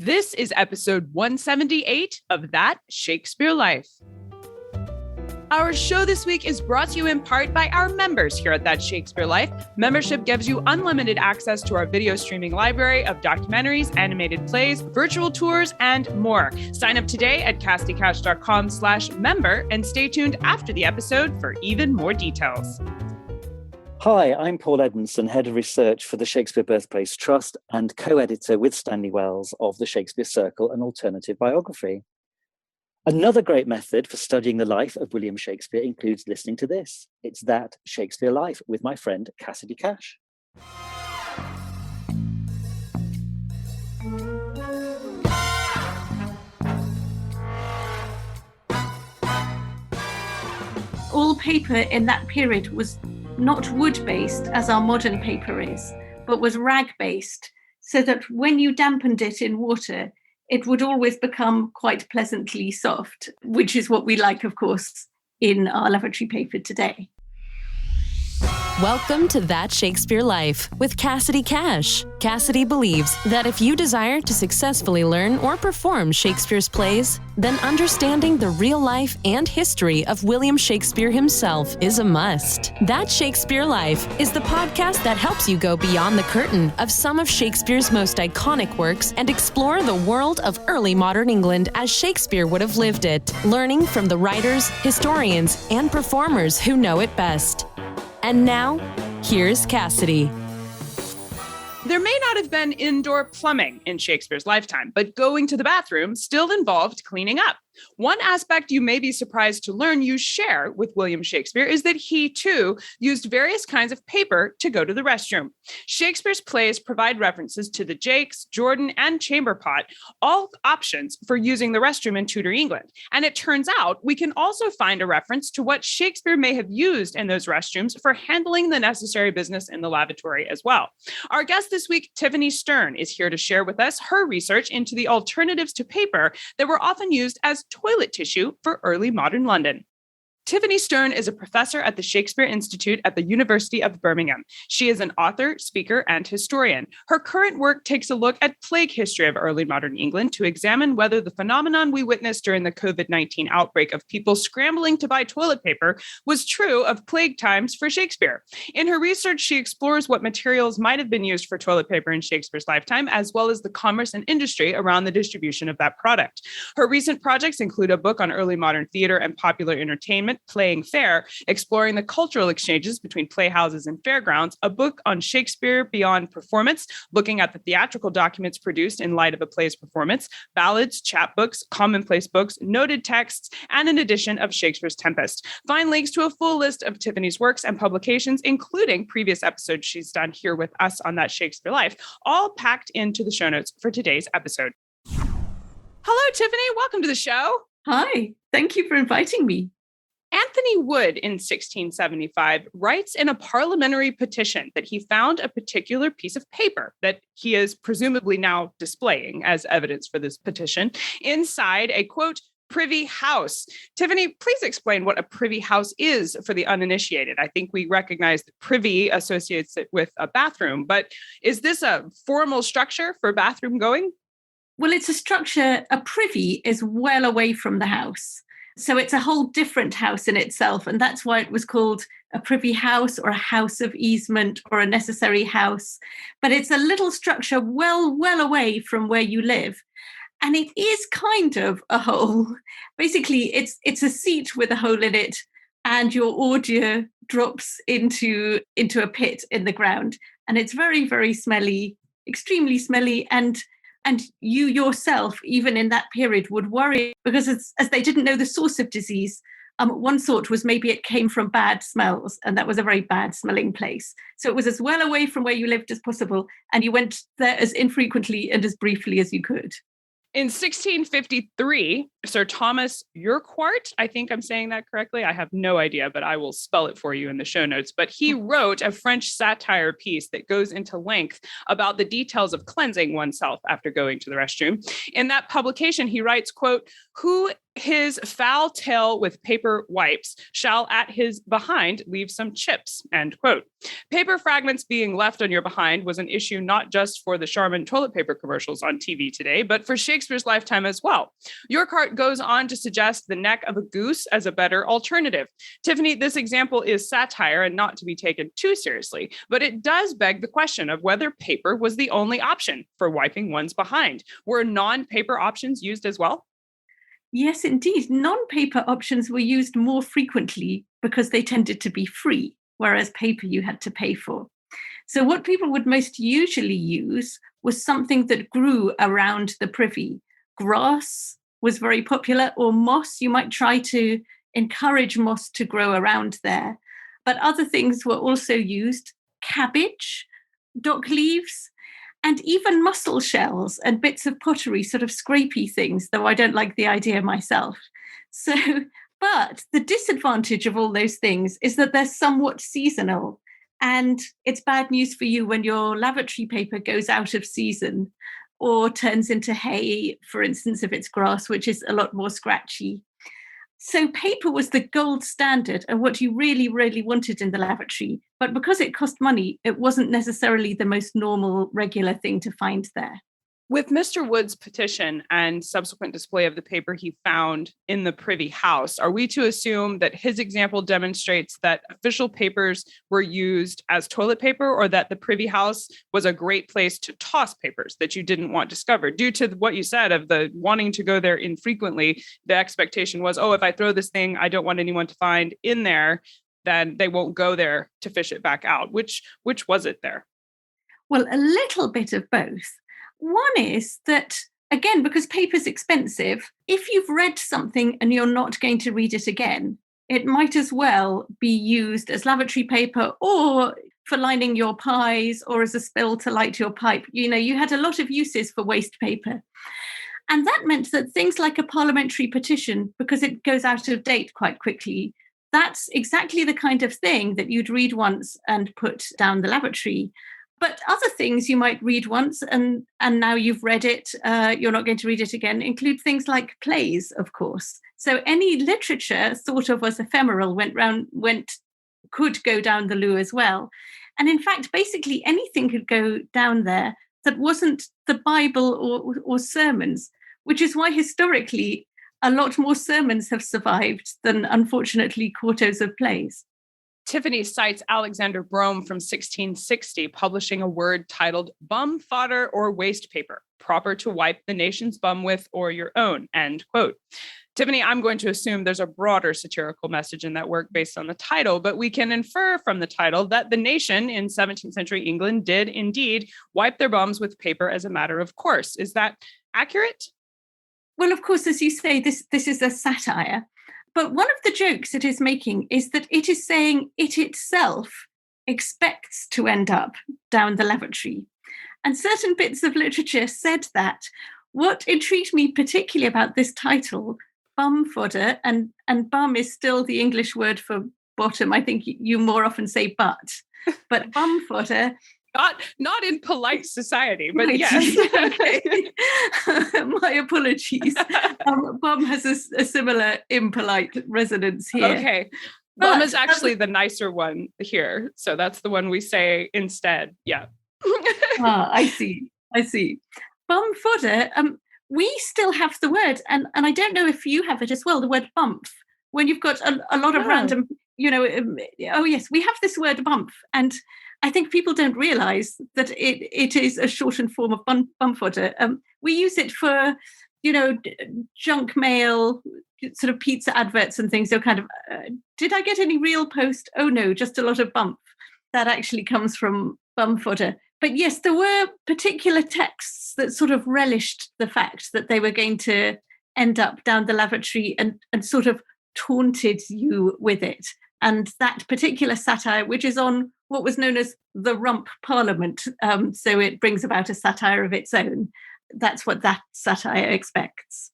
This is episode 178 of That Shakespeare Life. Our show this week is brought to you in part by our members here at That Shakespeare Life. Membership gives you unlimited access to our video streaming library of documentaries, animated plays, virtual tours, and more. Sign up today at cassidycash.com/member and stay tuned after the episode for even more details. Hi, I'm Paul Edmondson, Head of Research for the Shakespeare Birthplace Trust and co-editor with Stanley Wells of the Shakespeare Circle, an alternative biography. Another great method for studying the life of William Shakespeare includes listening to this. It's That Shakespeare Life with my friend Cassidy Cash. All paper in that period was not wood-based as our modern paper is, but was rag-based, so that when you dampened it in water, it would always become quite pleasantly soft, which is what we like, of course, in our lavatory paper today. Welcome to That Shakespeare Life with Cassidy Cash. Cassidy believes that if you desire to successfully learn or perform Shakespeare's plays, then understanding the real life and history of William Shakespeare himself is a must. That Shakespeare Life is the podcast that helps you go beyond the curtain of some of Shakespeare's most iconic works and explore the world of early modern England as Shakespeare would have lived it, learning from the writers, historians, and performers who know it best. And now, here's Cassidy. There may not have been indoor plumbing in Shakespeare's lifetime, but going to the bathroom still involved cleaning up. One aspect you may be surprised to learn you share with William Shakespeare is that he, too, used various kinds of paper to go to the restroom. Shakespeare's plays provide references to the jacques, Jordan, and chamber pot, all options for using the restroom in Tudor England. And it turns out we can also find a reference to what Shakespeare may have used in those restrooms for handling the necessary business in the lavatory as well. Our guest this week, Tiffany Stern, is here to share with us her research into the alternatives to paper that were often used as toilet tissue for early modern London. Tiffany Stern is a professor at the Shakespeare Institute at the University of Birmingham. She is an author, speaker, and historian. Her current work takes a look at plague history of early modern England to examine whether the phenomenon we witnessed during the COVID-19 outbreak of people scrambling to buy toilet paper was true of plague times for Shakespeare. In her research, she explores what materials might have been used for toilet paper in Shakespeare's lifetime, as well as the commerce and industry around the distribution of that product. Her recent projects include a book on early modern theater and popular entertainment, Playing Fair, exploring the cultural exchanges between playhouses and fairgrounds, a book on Shakespeare beyond performance, looking at the theatrical documents produced in light of a play's performance, ballads, chapbooks, commonplace books, noted texts, and an edition of Shakespeare's Tempest. Find links to a full list of Tiffany's works and publications, including previous episodes she's done here with us on That Shakespeare Life, all packed into the show notes for today's episode. Hello, Tiffany. Welcome to the show. Hi, thank you for inviting me. Anthony Wood in 1675 writes in a parliamentary petition that he found a particular piece of paper that he is presumably now displaying as evidence for this petition inside a, quote, privy house. Tiffany, please explain what a privy house is for the uninitiated. I think we recognize that privy associates it with a bathroom, but is this a formal structure for bathroom going? Well, it's a structure, a privy is well away from the house. So it's a whole different house in itself. And that's why it was called a privy house or a house of easement or a necessary house. But it's a little structure well away from where you live. And it is kind of a hole. Basically, it's a seat with a hole in it, and your ordure drops into a pit in the ground. And it's very, very smelly, extremely smelly. And you yourself, even in that period, would worry because as they didn't know the source of disease, one thought was maybe it came from bad smells, and that was a very bad smelling place. So it was as well away from where you lived as possible, and you went there as infrequently and as briefly as you could. In 1653, Sir Thomas Urquhart, I think I'm saying that correctly. I have no idea, but I will spell it for you in the show notes. But he wrote a French satire piece that goes into length about the details of cleansing oneself after going to the restroom. In that publication, he writes, quote, Who his foul tail with paper wipes shall at his behind leave some chips, end quote. Paper fragments being left on your behind was an issue not just for the Charmin toilet paper commercials on TV today, but for Shakespeare's lifetime as well. Urquhart goes on to suggest the neck of a goose as a better alternative. Tiffany, this example is satire and not to be taken too seriously, but it does beg the question of whether paper was the only option for wiping one's behind. Were non-paper options used as well? Yes, indeed. Non-paper options were used more frequently because they tended to be free, whereas paper you had to pay for. So what people would most usually use was something that grew around the privy. Grass was very popular, or moss. You might try to encourage moss to grow around there. But other things were also used: cabbage, dock leaves, and even mussel shells and bits of pottery, sort of scrapey things, though I don't like the idea myself. So, but the disadvantage of all those things is that they're somewhat seasonal. And it's bad news for you when your lavatory paper goes out of season or turns into hay, for instance, if it's grass, which is a lot more scratchy. So paper was the gold standard and what you really, really wanted in the lavatory. But because it cost money, it wasn't necessarily the most normal, regular thing to find there. With Mr. Wood's petition and subsequent display of the paper he found in the Privy House, are we to assume that his example demonstrates that official papers were used as toilet paper, or that the Privy House was a great place to toss papers that you didn't want discovered? Due to what you said of the wanting to go there infrequently, the expectation was, oh, if I throw this thing I don't want anyone to find in there, then they won't go there to fish it back out. Which was it there? Well, a little bit of both. One is that, again, because paper's expensive, if you've read something and you're not going to read it again, it might as well be used as lavatory paper or for lining your pies or as a spill to light your pipe. You know, you had a lot of uses for waste paper. And that meant that things like a parliamentary petition, because it goes out of date quite quickly, that's exactly the kind of thing that you'd read once and put down the lavatory. But other things you might read once and now you've read it, you're not going to read it again, include things like plays, of course. So any literature thought of as ephemeral could go down the loo as well. And in fact, basically anything could go down there that wasn't the Bible or sermons, which is why historically a lot more sermons have survived than, unfortunately, quartos of plays. Tiffany cites Alexander Brome from 1660, publishing a word titled bum fodder or waste paper, proper to wipe the nation's bum with or your own, end quote. Tiffany, I'm going to assume there's a broader satirical message in that work based on the title, but we can infer from the title that the nation in 17th century England did indeed wipe their bums with paper as a matter of course. Is that accurate? Well, of course, as you say, this is a satire. But one of the jokes it is making is that it is saying it itself expects to end up down the lavatory. And certain bits of literature said that. What intrigued me particularly about this title, bum fodder, and bum is still the English word for bottom. I think you more often say butt. But bum fodder... Not in polite society, but right. Yes. Okay. My apologies. Bum has a similar impolite resonance here. Okay. Bum is actually the nicer one here. So that's the one we say instead. Yeah. I see. Bum fodder. We still have the word, and I don't know if you have it as well, the word bump. When you've got a lot of random, oh yes, we have this word bump. And I think people don't realize that it is a shortened form of bum fodder. We use it for, junk mail, sort of pizza adverts and things. They're kind of, did I get any real post? Oh no, just a lot of bump. That actually comes from bum fodder. But yes, there were particular texts that sort of relished the fact that they were going to end up down the lavatory and sort of taunted you with it. And that particular satire, which is on what was known as the Rump Parliament, so it brings about a satire of its own. That's what that satire expects.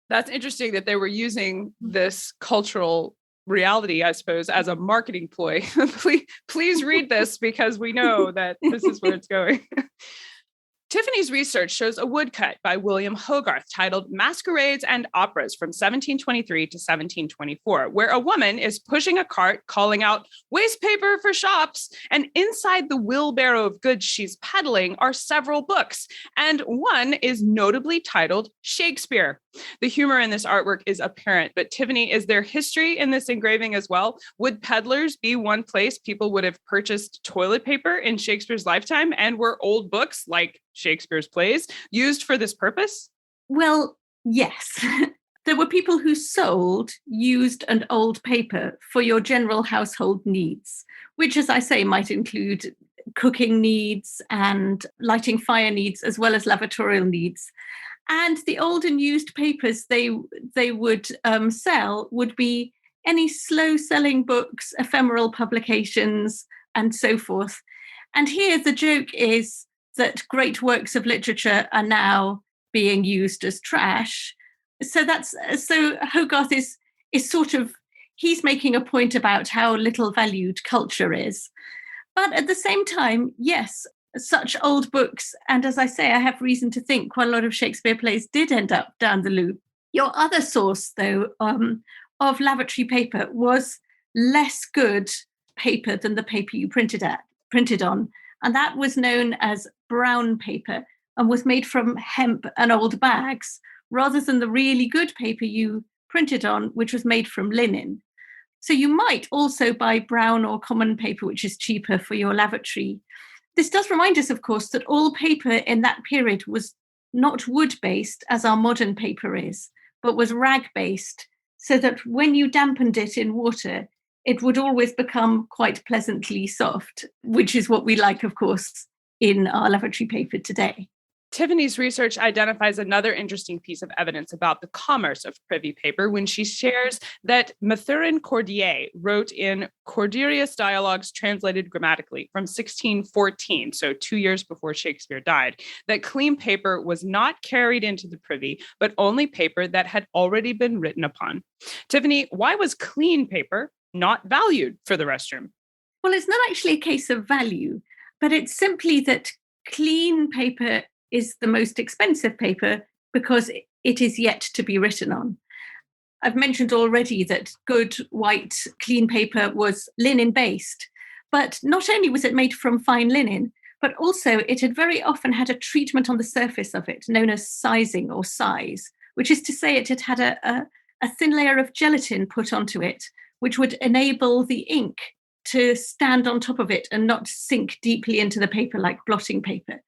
That's interesting that they were using this cultural reality, I suppose, as a marketing ploy. Please read this because we know that this is where it's going. Tiffany's research shows a woodcut by William Hogarth titled Masquerades and Operas from 1723 to 1724, where a woman is pushing a cart calling out, "Waste paper for shops!" And inside the wheelbarrow of goods she's peddling are several books, and one is notably titled Shakespeare. The humor in this artwork is apparent, but Tiffany, is there history in this engraving as well? Would peddlers be one place people would have purchased toilet paper in Shakespeare's lifetime, and were old books like Shakespeare's plays used for this purpose? Well, yes. There were people who sold used and old paper for your general household needs, which, as I say, might include cooking needs and lighting fire needs, as well as lavatorial needs. And the old and used papers they would sell would be any slow-selling books, ephemeral publications, and so forth. And here the joke is that great works of literature are now being used as trash. So Hogarth is sort of, he's making a point about how little valued culture is. But at the same time, yes, such old books, and as I say, I have reason to think quite a lot of Shakespeare plays did end up down the loo. Your other source, though, of lavatory paper was less good paper than the paper you printed on. And that was known as brown paper and was made from hemp and old bags, rather than the really good paper you printed on, which was made from linen. So you might also buy brown or common paper, which is cheaper for your lavatory. This does remind us, of course, that all paper in that period was not wood-based, as our modern paper is, but was rag-based, so that when you dampened it in water, it would always become quite pleasantly soft, which is what we like, of course, in our lavatory paper today. Tiffany's research identifies another interesting piece of evidence about the commerce of privy paper when she shares that Mathurin Cordier wrote in Corderius Dialogues translated grammatically from 1614, so 2 years before Shakespeare died, that clean paper was not carried into the privy, but only paper that had already been written upon. Tiffany, why was clean paper not valued for the restroom? Well, it's not actually a case of value, but it's simply that clean paper is the most expensive paper because it is yet to be written on. I've mentioned already that good white clean paper was linen-based, but not only was it made from fine linen, but also it had very often had a treatment on the surface of it known as sizing or size, which is to say it had had a thin layer of gelatin put onto it, which would enable the ink to stand on top of it and not sink deeply into the paper like blotting paper.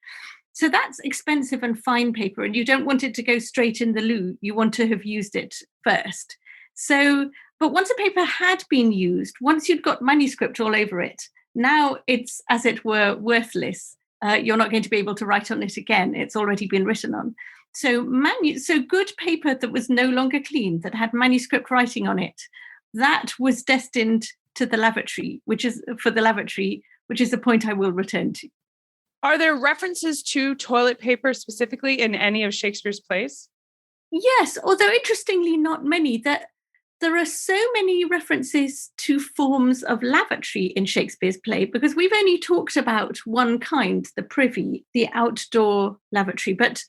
So that's expensive and fine paper, and you don't want it to go straight in the loo. You want to have used it first. But once a paper had been used, once you'd got manuscript all over it, now it's, as it were, worthless. You're not going to be able to write on it again. It's already been written on. So good paper that was no longer clean, that had manuscript writing on it, that was destined to the lavatory, which is the point I will return to. Are there references to toilet paper specifically in any of Shakespeare's plays? Yes, although interestingly not many. There are so many references to forms of lavatory in Shakespeare's play because we've only talked about one kind, the privy, the outdoor lavatory, but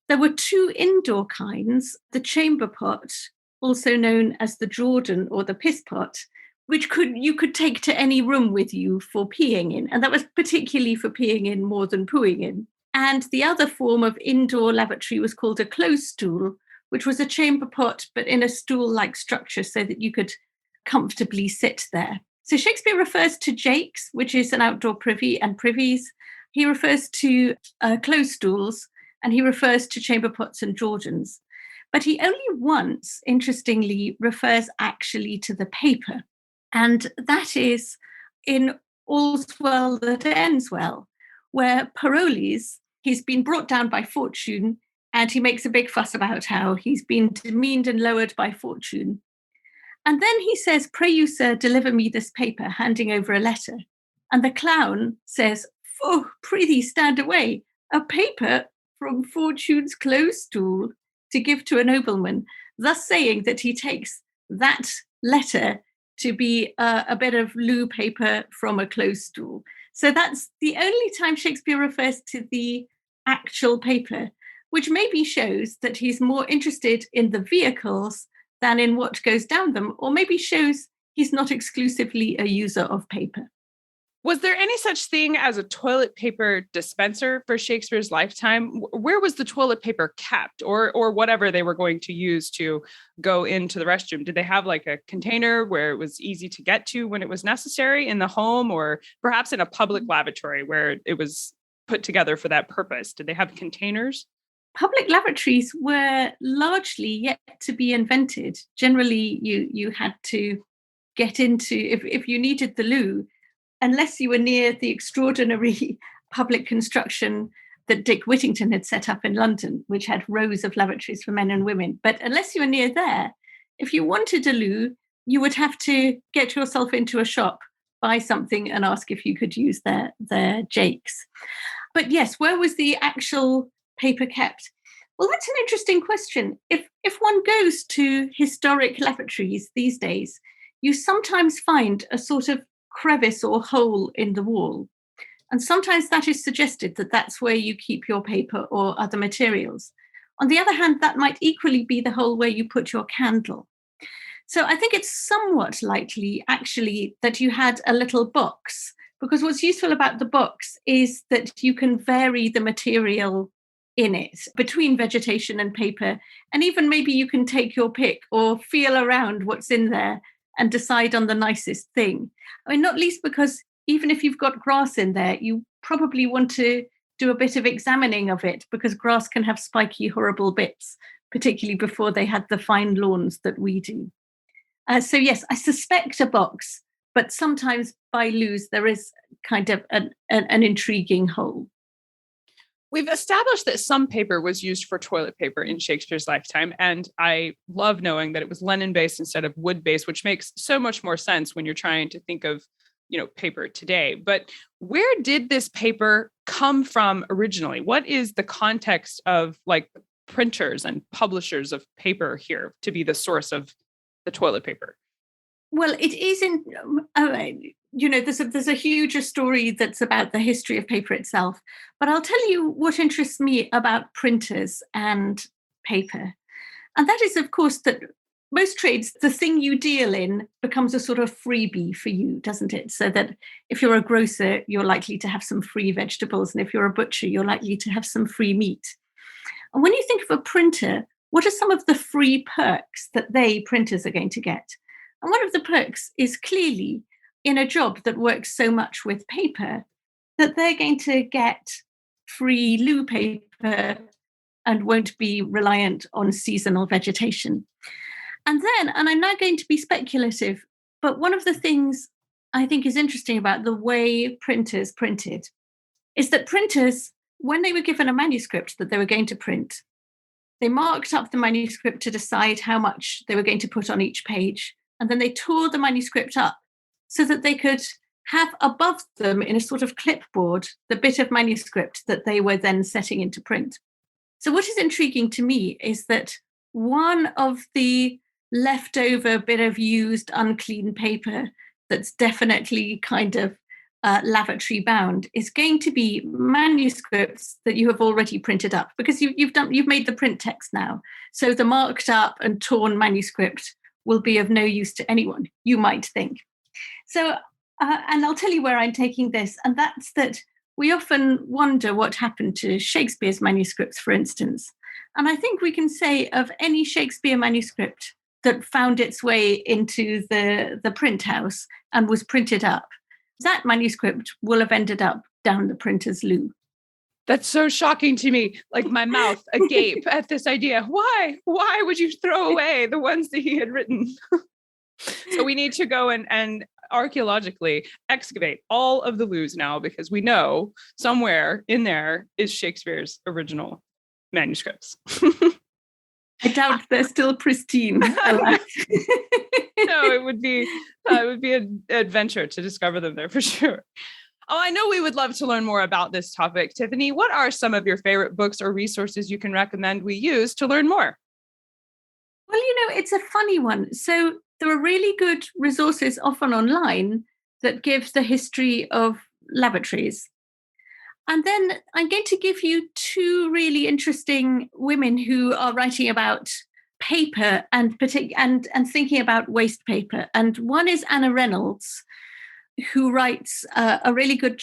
there were two indoor kinds, the chamber pot, also known as the Jordan or the piss pot, which you could take to any room with you for peeing in. And that was particularly for peeing in more than pooing in. And the other form of indoor lavatory was called a close stool, which was a chamber pot, but in a stool-like structure so that you could comfortably sit there. So Shakespeare refers to jacques, which is an outdoor privy, and privies. He refers to close stools, and he refers to chamber pots and Jordans. But he only once, interestingly, refers actually to the paper. And that is in All's Well That Ends Well, where Parolles, he's been brought down by fortune, and he makes a big fuss about how he's been demeaned and lowered by fortune. And then he says, "Pray you, sir, deliver me this paper," handing over a letter. And the clown says, "Oh, prithee, stand away. A paper from fortune's close stool to give to a nobleman," thus saying that he takes that letter to be a bit of loo paper from a close stool. So that's the only time Shakespeare refers to the actual paper, which maybe shows that he's more interested in the vehicles than in what goes down them, or maybe shows he's not exclusively a user of paper. Was there any such thing as a toilet paper dispenser for Shakespeare's lifetime? Where was the toilet paper kept, or whatever they were going to use to go into the restroom? Did they have like a container where it was easy to get to when it was necessary in the home, or perhaps in a public lavatory where it was put together for that purpose? Did they have containers? Public lavatories were largely yet to be invented. Generally, you had to get into, if you needed the loo, unless you were near the extraordinary public construction that Dick Whittington had set up in London, which had rows of lavatories for men and women. But unless you were near there, if you wanted a loo, you would have to get yourself into a shop, buy something and ask if you could use their jacques. But yes, where was the actual paper kept? Well, that's an interesting question. If one goes to historic lavatories these days, you sometimes find a sort of crevice or hole in the wall. And sometimes that is suggested that that's where you keep your paper or other materials. On the other hand, that might equally be the hole where you put your candle. So I think it's somewhat likely, actually, that you had a little box, because what's useful about the box is that you can vary the material in it between vegetation and paper. And even maybe you can take your pick or feel around what's in there and decide on the nicest thing. I mean, not least because even if you've got grass in there, you probably want to do a bit of examining of it, because grass can have spiky, horrible bits, particularly before they had the fine lawns that we do. So yes, I suspect a box, but sometimes by loos, there is kind of an intriguing hole. We've established that some paper was used for toilet paper in Shakespeare's lifetime, and I love knowing that it was linen-based instead of wood-based, which makes so much more sense when you're trying to think of, paper today. But where did this paper come from originally? What is the context of like printers and publishers of paper here to be the source of the toilet paper? Well, it is in, there's a huger story that's about the history of paper itself. But I'll tell you what interests me about printers and paper. And that is, of course, that most trades, the thing you deal in becomes a sort of freebie for you, doesn't it? So that if you're a grocer, you're likely to have some free vegetables. And if you're a butcher, you're likely to have some free meat. And when you think of a printer, what are some of the free perks that printers, are going to get? And one of the perks is clearly in a job that works so much with paper that they're going to get free loo paper and won't be reliant on seasonal vegetation. And I'm now going to be speculative, but one of the things I think is interesting about the way printers printed is that printers, when they were given a manuscript that they were going to print, they marked up the manuscript to decide how much they were going to put on each page. And then they tore the manuscript up so that they could have above them in a sort of clipboard the bit of manuscript that they were then setting into print. So what is intriguing to me is that one of the leftover bit of used unclean paper that's definitely kind of lavatory bound is going to be manuscripts that you have already printed up, because you've made the print text now. So the marked up and torn manuscript will be of no use to anyone, you might think. So, and I'll tell you where I'm taking this, and that's that we often wonder what happened to Shakespeare's manuscripts, for instance. And I think we can say of any Shakespeare manuscript that found its way into the print house and was printed up, that manuscript will have ended up down the printer's loo. That's so shocking to me, like my mouth agape at this idea. Why would you throw away the ones that he had written? So we need to go and archaeologically excavate all of the loos now, because we know somewhere in there is Shakespeare's original manuscripts. I doubt they're still pristine. No, it would be an adventure to discover them there for sure. Oh, I know we would love to learn more about this topic. Tiffany, what are some of your favorite books or resources you can recommend we use to learn more? Well, it's a funny one. So there are really good resources often online that give the history of lavatories. And then I'm going to give you two really interesting women who are writing about paper and thinking about waste paper. And one is Anna Reynolds, who writes a really good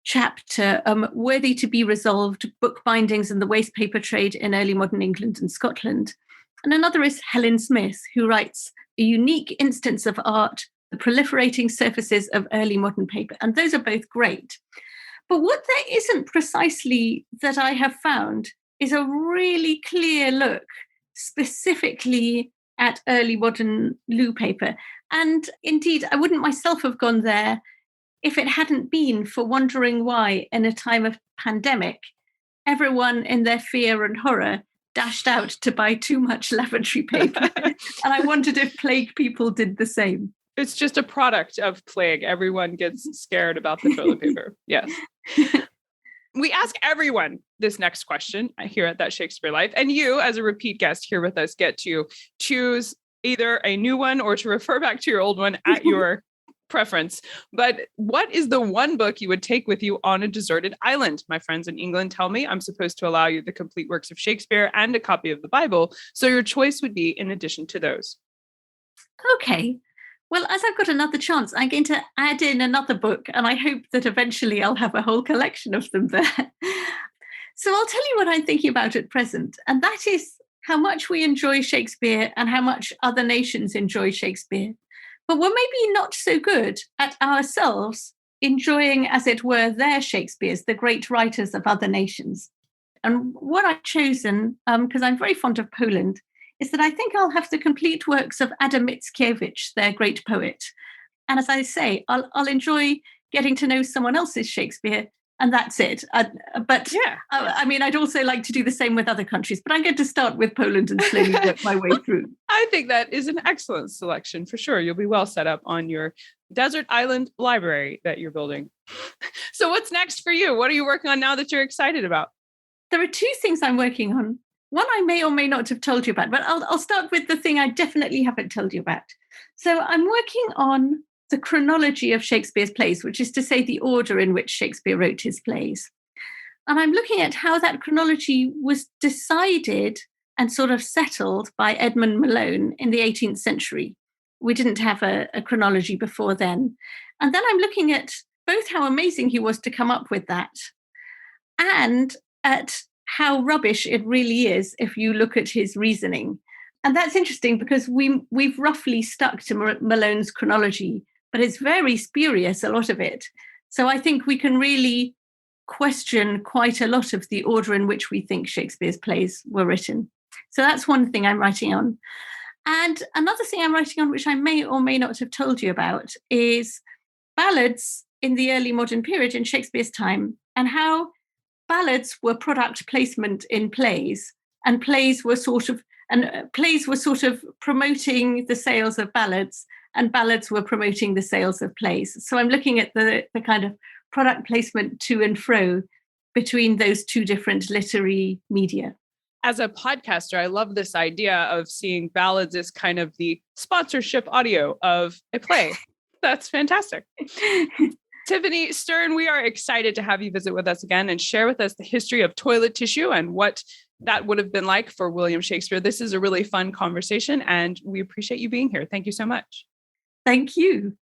chapter, Worthy to be Resolved, Bookbindings and the Waste Paper Trade in Early Modern England and Scotland. And another is Helen Smith, who writes A Unique Instance of Art, The Proliferating Surfaces of Early Modern Paper. And those are both great. But what there isn't precisely that I have found is a really clear look specifically at early modern loo paper. And indeed, I wouldn't myself have gone there if it hadn't been for wondering why, in a time of pandemic, everyone in their fear and horror dashed out to buy too much lavatory paper. And I wondered if plague people did the same. It's just a product of plague. Everyone gets scared about the toilet paper. Yes. We ask everyone this next question here at That Shakespeare Life. And you, as a repeat guest here with us, get to choose either a new one or to refer back to your old one at your preference. But what is the one book you would take with you on a deserted island? My friends in England tell me I'm supposed to allow you the complete works of Shakespeare and a copy of the Bible. So your choice would be in addition to those. Okay. Well, as I've got another chance, I'm going to add in another book, and I hope that eventually I'll have a whole collection of them there. So I'll tell you what I'm thinking about at present, and that is how much we enjoy Shakespeare and how much other nations enjoy Shakespeare. But we're maybe not so good at ourselves enjoying, as it were, their Shakespeares, the great writers of other nations. And what I've chosen, because I'm very fond of Poland, is that I think I'll have the complete works of Adam Mickiewicz, their great poet. And as I say, I'll enjoy getting to know someone else's Shakespeare, and that's it. I mean, I'd also like to do the same with other countries, but I'm going to start with Poland and slowly work my way through. I think that is an excellent selection for sure. You'll be well set up on your desert island library that you're building. So what's next for you? What are you working on now that you're excited about? There are two things I'm working on. One I may or may not have told you about, but I'll start with the thing I definitely haven't told you about. So I'm working on the chronology of Shakespeare's plays, which is to say the order in which Shakespeare wrote his plays. And I'm looking at how that chronology was decided and sort of settled by Edmund Malone in the 18th century. We didn't have a chronology before then. And then I'm looking at both how amazing he was to come up with that and at how rubbish it really is if you look at his reasoning. And that's interesting because we've roughly stuck to Malone's chronology, but it's very spurious, a lot of it. So I think we can really question quite a lot of the order in which we think Shakespeare's plays were written. So that's one thing I'm writing on. And another thing I'm writing on, which I may or may not have told you about, is ballads in the early modern period in Shakespeare's time, and how ballads were product placement in plays, and plays were sort of promoting the sales of ballads, and ballads were promoting the sales of plays. So I'm looking at the kind of product placement to and fro between those two different literary media. As a podcaster, I love this idea of seeing ballads as kind of the sponsorship audio of a play. That's fantastic. Tiffany Stern, we are excited to have you visit with us again and share with us the history of toilet tissue and what that would have been like for William Shakespeare. This is a really fun conversation, and we appreciate you being here. Thank you so much. Thank you.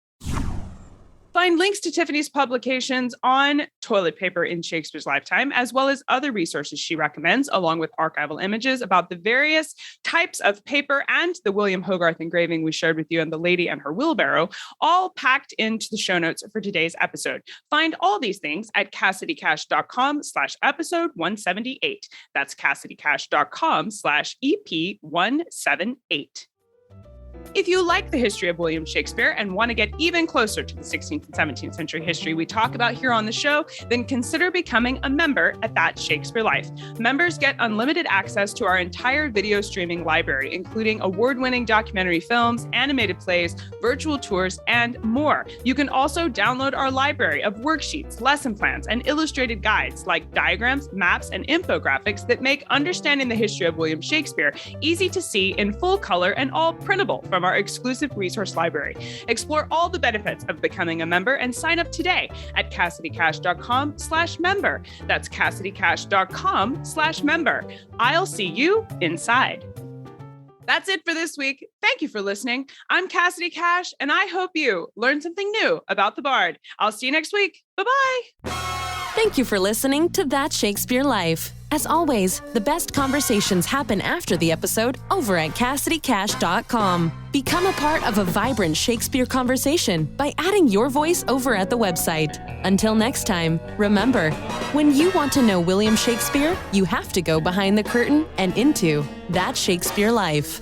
Find links to Tiffany's publications on toilet paper in Shakespeare's lifetime, as well as other resources she recommends, along with archival images about the various types of paper and the William Hogarth engraving we shared with you and the lady and her wheelbarrow, all packed into the show notes for today's episode. Find all these things at CassidyCash.com/episode 178. That's CassidyCash.com/EP178. If you like the history of William Shakespeare and want to get even closer to the 16th and 17th century history we talk about here on the show, then consider becoming a member at That Shakespeare Life. Members get unlimited access to our entire video streaming library, including award-winning documentary films, animated plays, virtual tours, and more. You can also download our library of worksheets, lesson plans, and illustrated guides like diagrams, maps, and infographics that make understanding the history of William Shakespeare easy to see in full color and all printable from our exclusive resource library. Explore all the benefits of becoming a member and sign up today at CassidyCash.com/member. That's CassidyCash.com/member. I'll see you inside. That's it for this week. Thank you for listening. I'm Cassidy Cash, and I hope you learned something new about the Bard. I'll see you next week. Bye-bye. Thank you for listening to That Shakespeare Life. As always, the best conversations happen after the episode over at CassidyCash.com. Become a part of a vibrant Shakespeare conversation by adding your voice over at the website. Until next time, remember, when you want to know William Shakespeare, you have to go behind the curtain and into That Shakespeare Life.